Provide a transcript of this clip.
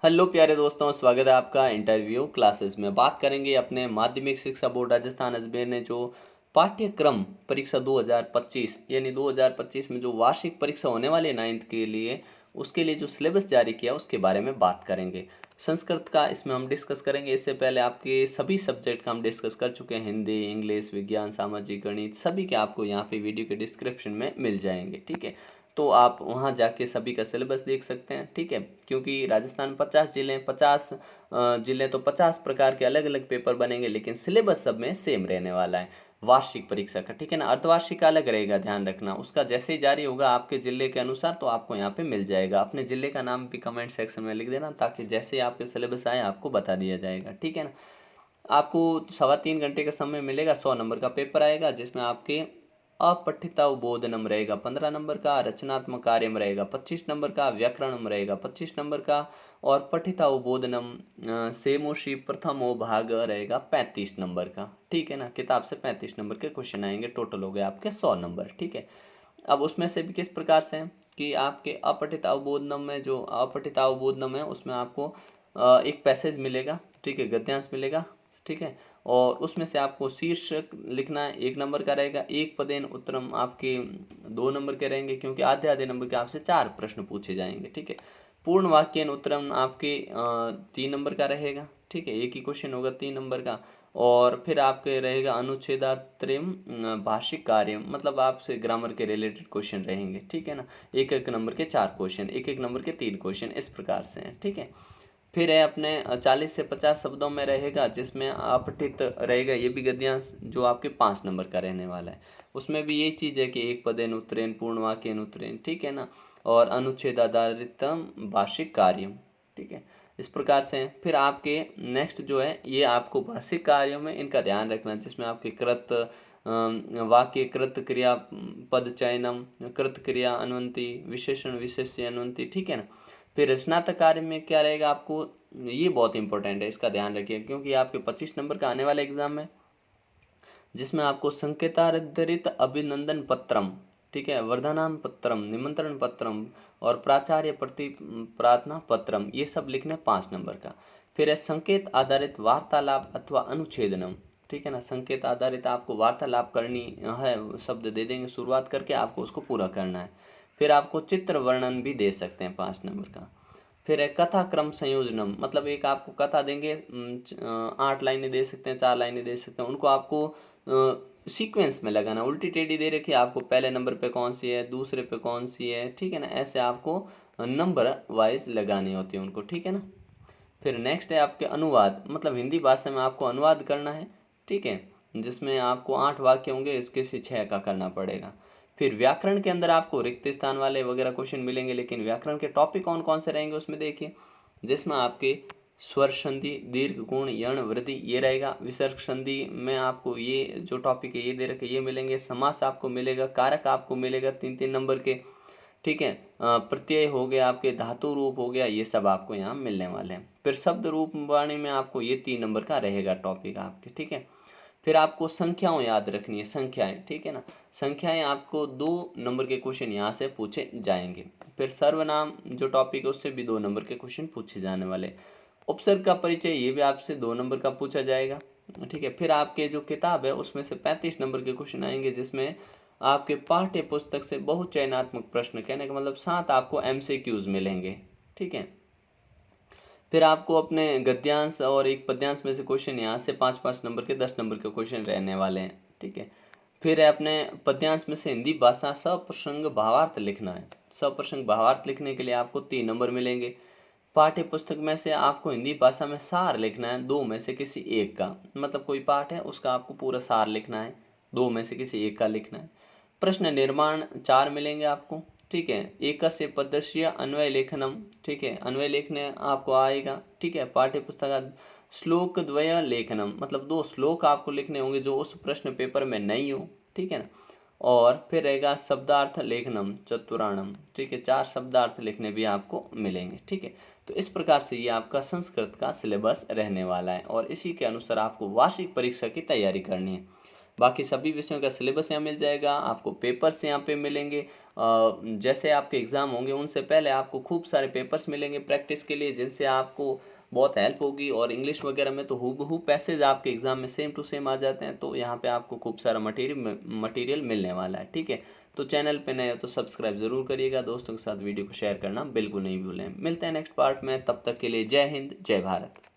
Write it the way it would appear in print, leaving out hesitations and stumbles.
Hello प्यारे दोस्तों, स्वागत है आपका इंटरव्यू क्लासेस में। बात करेंगे अपने माध्यमिक शिक्षा बोर्ड राजस्थान अजमेर ने जो पाठ्यक्रम परीक्षा 2025 यानी 2025 में जो वार्षिक परीक्षा होने वाली है 9th के लिए, उसके लिए जो सिलेबस जारी किया उसके बारे में बात करेंगे। संस्कृत का इसमें हम डिस्कस करेंगे। इससे पहले आपके सभी सब्जेक्ट का हम डिस्कस कर चुके हैं, हिंदी, इंग्लिश, विज्ञान, सामाजिक, गणित, सभी के आपको यहाँ पे वीडियो के डिस्क्रिप्शन में मिल जाएंगे। ठीक है, तो आप वहाँ जाके सभी का सिलेबस देख सकते हैं। ठीक है, क्योंकि राजस्थान 50 जिले हैं, 50 जिले तो 50 प्रकार के अलग अलग पेपर बनेंगे, लेकिन सिलेबस सब में सेम रहने वाला है वार्षिक परीक्षा का। ठीक है ना, अर्धवार्षिक का अलग रहेगा, ध्यान रखना। उसका जैसे ही जारी होगा आपके जिले के अनुसार तो आपको यहाँ पे मिल जाएगा। अपने जिले का नाम भी कमेंट सेक्शन में लिख देना, ताकि जैसे ही आपके सिलेबस आए आपको बता दिया जाएगा। ठीक है ना, आपको 3.25 घंटे का समय मिलेगा। 100 नंबर का पेपर आएगा, जिसमें आपके अपठितावबोधनम रहेगा 15 नंबर का, रचनात्मक कार्यम रहेगा 25 नंबर का, व्याकरणम रहेगा 25 नंबर का, और पठितावबोधनम सेमोशी प्रथमो भाग रहेगा 35 नंबर का। ठीक है ना, किताब से 35 नंबर के क्वेश्चन आएंगे, टोटल हो गए आपके 100 नंबर। ठीक है, अब उसमें से भी किस प्रकार से हैं कि आपके अपठित अवबोधनम में, जो अपठित अवबोधनम है उसमें आपको एक पैसेज मिलेगा। ठीक है, गद्यांश मिलेगा। ठीक है, और उसमें से आपको शीर्षक लिखना है, 1 नंबर का रहेगा। एक पदेन उत्तरम आपके 2 नंबर के रहेंगे, क्योंकि आधे आधे नंबर के आपसे 4 प्रश्न पूछे जाएंगे। ठीक है, पूर्ण वाक्यन उत्तरम आपके 3 नंबर का रहेगा। ठीक है, एक ही क्वेश्चन होगा 3 नंबर का। और फिर आपके रहेगा अनुच्छेदात्रिम भाषिक कार्य, मतलब आपसे ग्रामर के रिलेटेड क्वेश्चन रहेंगे। ठीक है ना, 1-1 नंबर के 4 क्वेश्चन, 1-1 नंबर के 3 क्वेश्चन, इस प्रकार से हैं। ठीक है, फिर है अपने 40 से 50 शब्दों में रहेगा, जिसमें अपठित रहेगा ये भी गद्यांश, जो आपके 5 नंबर का रहने वाला है। उसमें भी यही चीज़ है कि एक पदेन उत्तरेन, पूर्ण वाक्यन उत्तरेन। ठीक है ना, और अनुच्छेद आधारितम भाषिक कार्यम। ठीक है, इस प्रकार से हैं। फिर आपके नेक्स्ट जो है, ये आपको भाषिक कार्यों में इनका ध्यान रखना, जिसमें आपके कृत वाक्य, कृत क्रिया पद चयनम, कृत क्रिया अनुवंती, विशेषण विशेष्य अनुवंती। ठीक है ना, फिर रचनात्मक कार्य में क्या रहेगा आपको, ये बहुत इंपॉर्टेंट है, इसका ध्यान रखिए, क्योंकि आपके 25 नंबर का आने वाला एग्जाम है, जिसमें आपको संकेताधारित अभिनंदन पत्रम, ठीक है, वर्धनाम पत्रम, निमंत्रण पत्रम और प्राचार्य प्रति प्रार्थना पत्रम, ये सब लिखने 5 नंबर का। फिर है संकेत आधारित वार्तालाप अथवा अनुच्छेदनम। ठीक है ना, संकेत आधारित आपको वार्तालाप करनी है, शब्द दे देंगे शुरुआत करके, आपको उसको पूरा करना है। फिर आपको चित्र वर्णन भी दे सकते हैं 5 नंबर का। फिर है कथा क्रम संयोजनम, मतलब एक आपको कथा देंगे, 8 लाइनें दे सकते हैं, 4 लाइनें दे सकते हैं, उनको आपको सीक्वेंस में लगाना। उल्टी टेढ़ी दे रखी है, आपको पहले नंबर पे कौन सी है, दूसरे पे कौन सी है। ठीक है ना, ऐसे आपको नंबर वाइज लगानी होती है उनको। ठीक है ना, फिर नेक्स्ट है आपके अनुवाद, मतलब हिंदी भाषा में आपको अनुवाद करना है। ठीक है, जिसमें आपको 8 वाक्य होंगे, इसके से 6 का करना पड़ेगा। फिर व्याकरण के अंदर आपको रिक्त स्थान वाले वगैरह क्वेश्चन मिलेंगे, लेकिन व्याकरण के टॉपिक कौन कौन से रहेंगे उसमें देखिए, जिसमें आपके स्वर संधि, दीर्घ, गुण, यण, वृद्धि, ये रहेगा। विसर्ग संधि में आपको ये जो टॉपिक है ये दे रखे, ये मिलेंगे। समास आपको मिलेगा, कारक आपको मिलेगा 3-3 नंबर के। ठीक है, प्रत्यय हो गया, आपके धातु रूप हो गया, ये सब आपको यहाँ मिलने वाले हैं। फिर शब्द रूप वाणी में आपको ये 3 नंबर का रहेगा टॉपिक आपके। ठीक है, फिर आपको संख्याओं याद रखनी है, संख्याएं। ठीक है ना, संख्याएं आपको 2 नंबर के क्वेश्चन यहाँ से पूछे जाएंगे। फिर सर्वनाम जो टॉपिक है उससे भी 2 नंबर के क्वेश्चन पूछे जाने वाले। उपसर्ग का परिचय, ये भी आपसे 2 नंबर का पूछा जाएगा। ठीक है, फिर आपके जो किताब है उसमें से 35 नंबर के क्वेश्चन आएंगे, जिसमें आपके पाठ्य पुस्तक से बहुत चयनात्मक प्रश्न, कहने का मतलब 7 आपको MCQs मिलेंगे। ठीक है, फिर आपको अपने गद्यांश और एक पद्यांश में से क्वेश्चन यहाँ से 5-5 नंबर के 10 नंबर के क्वेश्चन रहने वाले हैं। ठीक है, फिर है अपने पद्यांश में से हिंदी भाषा सप्रसंग भावार्थ लिखना है। सप्रसंग भावार्थ लिखने के लिए आपको 3 नंबर मिलेंगे। पाठ्य पुस्तक में से आपको हिंदी भाषा में सार लिखना है, 2 में से किसी एक का, मतलब कोई पाठ है उसका आपको पूरा सार लिखना है, 2 में से किसी एक का लिखना है। प्रश्न निर्माण 4 मिलेंगे आपको। ठीक है, एकस्य पदस्य अन्वय लेखनम। ठीक है, अन्वय लेखन आपको आएगा। ठीक है, पाठ्य पुस्तक श्लोक द्वय लेखनम, मतलब 2 श्लोक आपको लिखने होंगे जो उस प्रश्न पेपर में नहीं हो। ठीक है ना, और फिर रहेगा शब्दार्थ लेखनम चतुराणम। ठीक है, 4 शब्दार्थ लिखने भी आपको मिलेंगे। ठीक है, तो इस प्रकार से ये आपका संस्कृत का सिलेबस रहने वाला है, और इसी के अनुसार आपको वार्षिक परीक्षा की तैयारी करनी है। बाकी सभी विषयों का सिलेबस यहाँ मिल जाएगा, आपको पेपर्स यहाँ पे मिलेंगे। जैसे आपके एग्ज़ाम होंगे उनसे पहले आपको खूब सारे पेपर्स मिलेंगे प्रैक्टिस के लिए, जिनसे आपको बहुत हेल्प होगी। और इंग्लिश वगैरह में तो हूबहू पैसेज आपके एग्ज़ाम में सेम टू सेम आ जाते हैं, तो यहाँ पे आपको खूब सारा मटेरियल मिलने वाला है, ठीक है। तो चैनल पे नए हो तो सब्सक्राइब ज़रूर करिएगा, दोस्तों के साथ वीडियो को शेयर करना बिल्कुल नहीं भूलें। मिलते हैं नेक्स्ट पार्ट में, तब तक के लिए जय हिंद, जय भारत।